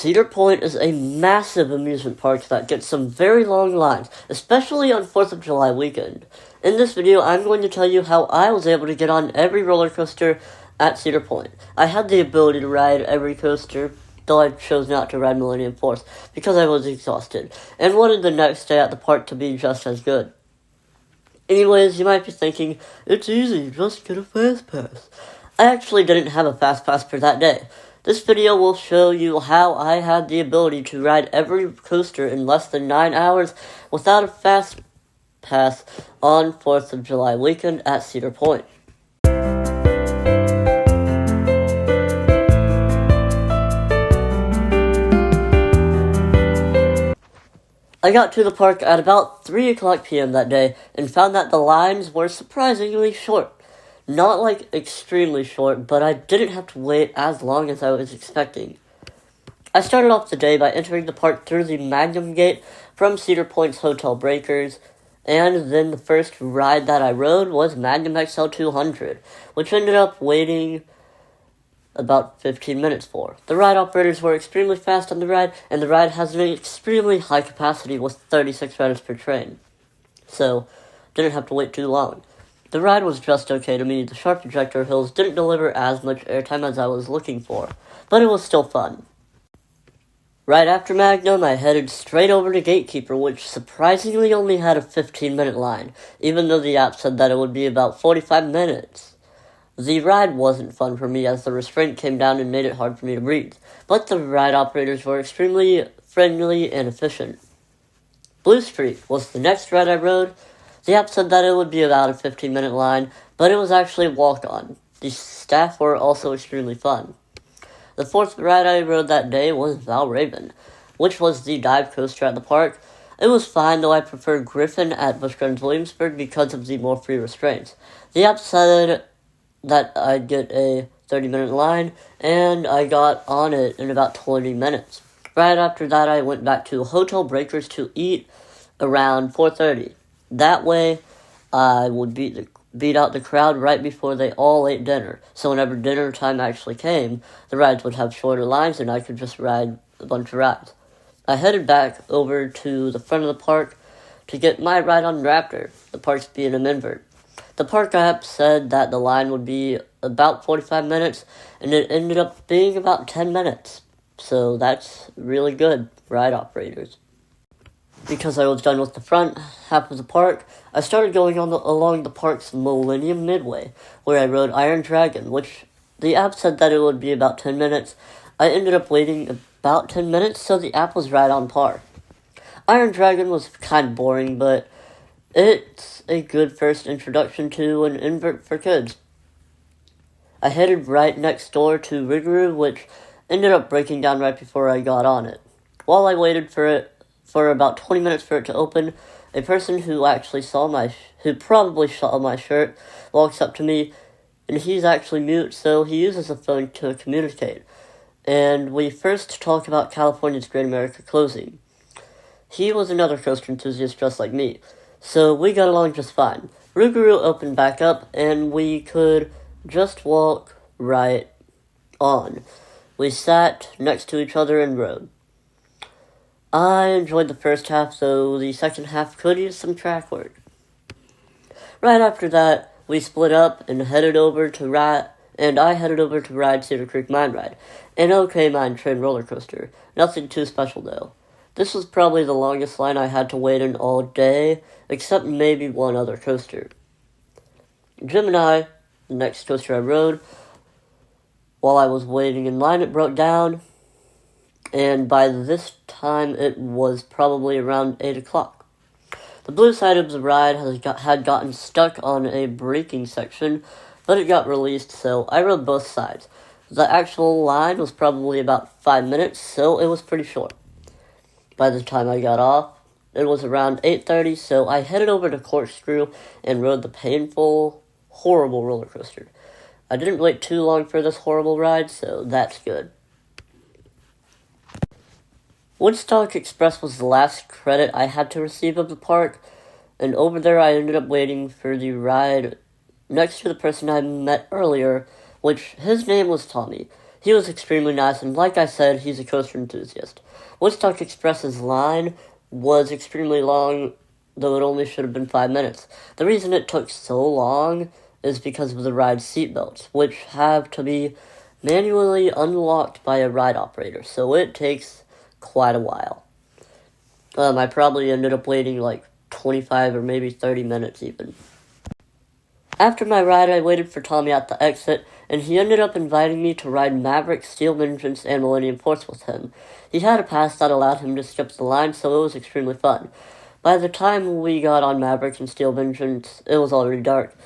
Cedar Point is a massive amusement park that gets some very long lines, especially on 4th of July weekend. In this video, I'm going to tell you how I was able to get on every roller coaster at Cedar Point. I had the ability to ride every coaster, though I chose not to ride Millennium Force because I was exhausted, and wanted the next day at the park to be just as good. Anyways, you might be thinking, it's easy, just get a fast pass. I actually didn't have a fast pass for that day. This video will show you how I had the ability to ride every coaster in less than 9 hours without a fast pass on 4th of July weekend at Cedar Point. I got to the park at about 3 o'clock p.m. that day and found that the lines were surprisingly short. Not like extremely short, but I didn't have to wait as long as I was expecting. I started off the day by entering the park through the Magnum Gate from Cedar Point's Hotel Breakers, and then the first ride that I rode was Magnum XL 200, which ended up waiting about 15 minutes for. The ride operators were extremely fast on the ride, and the ride has an extremely high capacity with 36 riders per train, so didn't have to wait too long. The ride was just okay to me. The sharp ejector hills didn't deliver as much airtime as I was looking for, but it was still fun. Right after Magnum, I headed straight over to Gatekeeper, which surprisingly only had a 15-minute line, even though the app said that it would be about 45 minutes. The ride wasn't fun for me as the restraint came down and made it hard for me to breathe, but the ride operators were extremely friendly and efficient. Blue Street was the next ride I rode. The app said that it would be about a 15-minute line, but it was actually a walk-on. The staff were also extremely fun. The fourth ride I rode that day was Valraven, which was the dive coaster at the park. It was fine, though I preferred Griffin at Busch Gardens Williamsburg because of the more free restraints. The app said that I'd get a 30-minute line, and I got on it in about 20 minutes. Right after that, I went back to Hotel Breakers to eat around 4:30. That way, I would beat out the crowd right before they all ate dinner. So whenever dinner time actually came, the rides would have shorter lines and I could just ride a bunch of rides. I headed back over to the front of the park to get my ride on Raptor, the park's B&M invert. The park app said that the line would be about 45 minutes, and it ended up being about 10 minutes. So that's really good, ride operators. Because I was done with the front half of the park, I started going along the park's Millennium Midway, where I rode Iron Dragon, which the app said that it would be about 10 minutes. I ended up waiting about 10 minutes, so the app was right on par. Iron Dragon was kind of boring, but it's a good first introduction to an invert for kids. I headed right next door to Rougarou, which ended up breaking down right before I got on it. While I waited for about 20 minutes for it to open, a person who probably saw my shirt walks up to me, and he's actually mute, so he uses a phone to communicate. And we first talk about California's Great America closing. He was another coaster enthusiast just like me, so we got along just fine. Rougarou opened back up, and we could just walk right on. We sat next to each other and rode. I enjoyed the first half, though the second half could use some track work. Right after that, we split up and I headed over to ride Cedar Creek Mine Ride, an okay mine train roller coaster. Nothing too special, though. This was probably the longest line I had to wait in all day, except maybe one other coaster. Gemini, the next coaster I rode, while I was waiting in line, it broke down, and by this time it was probably around 8 o'clock. The blue side of the ride had gotten stuck on a braking section, but it got released, so I rode both sides. The actual line was probably about 5 minutes, so it was pretty short. By the time I got off, it was around 8:30, so I headed over to Corkscrew and rode the painful, horrible roller coaster. I didn't wait too long for this horrible ride, so that's good. Woodstock Express was the last credit I had to receive of the park, and over there I ended up waiting for the ride next to the person I met earlier, which his name was Tommy. He was extremely nice, and like I said, he's a coaster enthusiast. Woodstock Express's line was extremely long, though it only should have been 5 minutes. The reason it took so long is because of the ride seatbelts, which have to be manually unlocked by a ride operator, so it takes quite a while. I probably ended up waiting like 25 or maybe 30 minutes even. After my ride, I waited for Tommy at the exit, and he ended up inviting me to ride Maverick, Steel Vengeance, and Millennium Force with him. He had a pass that allowed him to skip the line, so it was extremely fun. By the time we got on Maverick and Steel Vengeance, it was already dark.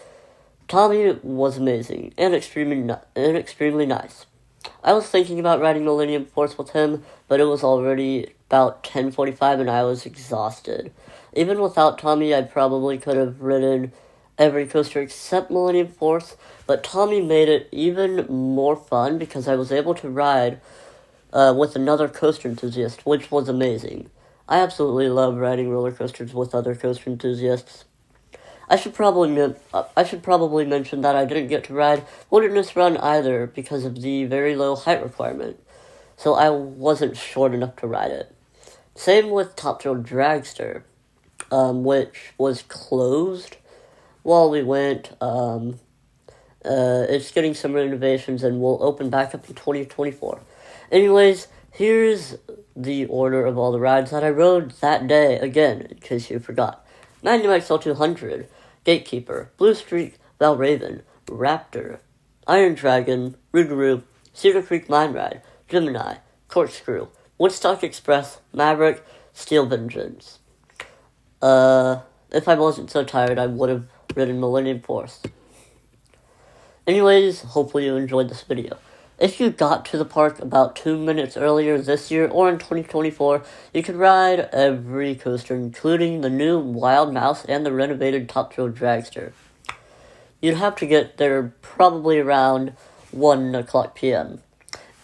Tommy was amazing and extremely nice. I was thinking about riding Millennium Force with him, but it was already about 10:45 and I was exhausted. Even without Tommy, I probably could have ridden every coaster except Millennium Force, but Tommy made it even more fun because I was able to ride with another coaster enthusiast, which was amazing. I absolutely love riding roller coasters with other coaster enthusiasts. I should probably mention that I didn't get to ride Wilderness Run either because of the very low height requirement, so I wasn't short enough to ride it. Same with Thrill Dragster, which was closed while we went. It's getting some renovations and will open back up in 2024. Anyways, here's the order of all the rides that I rode that day, again, in case you forgot. Magnum XL 200, Gatekeeper, Blue Streak, Valraven, Raptor, Iron Dragon, Rougarou, Cedar Creek Mine Ride, Gemini, Corkscrew, Woodstock Express, Maverick, Steel Vengeance. If I wasn't so tired, I would have ridden Millennium Force. Anyways, hopefully you enjoyed this video. If you got to the park about 2 minutes earlier this year or in 2024, you could ride every coaster, including the new Wild Mouse and the renovated Thrill Dragster. You'd have to get there probably around 1 o'clock p.m.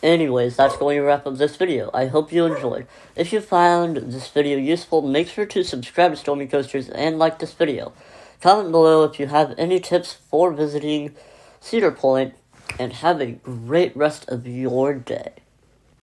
Anyways, that's going to wrap up this video. I hope you enjoyed. If you found this video useful, make sure to subscribe to Stormy Coasters and like this video. Comment below if you have any tips for visiting Cedar Point, and have a great rest of your day.